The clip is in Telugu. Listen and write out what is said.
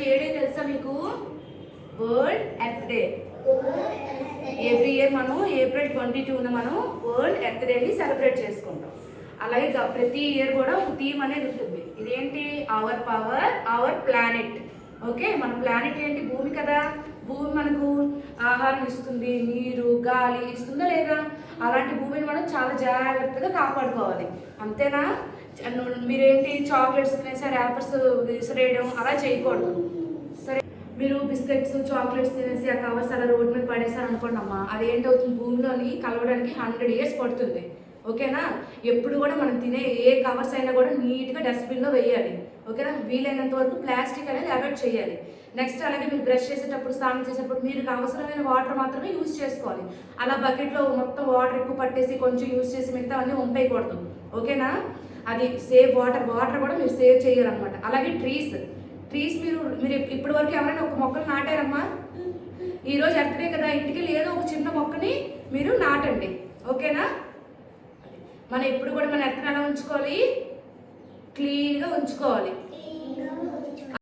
ఏ డే తెలుసా మీకు? World earth day. Every year మనం April 22న మనం వరల్డ్ ఎర్త్ డేని సెలబ్రేట్ చేసుకుంటాం. అలాగే ప్రతి ఇయర్ కూడా ఒక థీమ్ అనేది ఉంటుంది. ఇదేంటి? Our power our planet. Okay, మన ప్లానెట్ ఏంటి? భూమి కదా. భూమి మనకు ఆహారం ఇస్తుంది, నీరు గాలి ఇస్తుందా లేదా? అలాంటి భూమిని మనం చాలా జాగ్రత్తగా కాపాడుకోవాలి. అంతేనా? మీరేంటి చాక్లెట్స్ తినేసి ర్యాపర్స్ విసిరేయడం అలా చేయకూడదు. సరే, మీరు బిస్కెట్స్ చాక్లెట్స్ తినేసి ఆ కవర్స్ అలా రోడ్డు మీద పడేసారు అనుకోండి అమ్మా, అది ఏంటవుతుంది? భూమిలోని కలవడానికి 100 years పడుతుంది. ఓకేనా? ఎప్పుడు కూడా మనం తినే ఏ కవర్స్ అయినా కూడా నీట్గా డస్ట్బిన్లో వేయాలి. ఓకేనా? వీలైనంత వరకు ప్లాస్టిక్ అనేది అవాయిడ్ చేయాలి. నెక్స్ట్ అలాగే మీరు బ్రష్ చేసేటప్పుడు, స్నానం చేసేటప్పుడు మీరు అవసరమైన వాటర్ మాత్రమే యూజ్ చేసుకోవాలి. అలా బకెట్లో మొత్తం వాటర్ ఎక్కువ పట్టేసి కొంచెం యూజ్ చేసి మిగతా అన్నీ వంపేయకూడదు. ఓకేనా? అది సేవ్ వాటర్ కూడా మీరు సేవ్ చేయాలన్నమాట. అలాగే ట్రీస్ మీరు ఇప్పటి వరకు ఎవరైనా ఒక మొక్కలు నాటారమ్మా? ఈరోజు ఎర్త్ డే కదా, ఇంటికి ఏదో ఒక చిన్న మొక్కని మీరు నాటండి. ఓకేనా? మనం ఎప్పుడు కూడా మన ఎర్త్ని ఎలా ఉంచుకోవాలి? క్లీన్గా ఉంచుకోవాలి.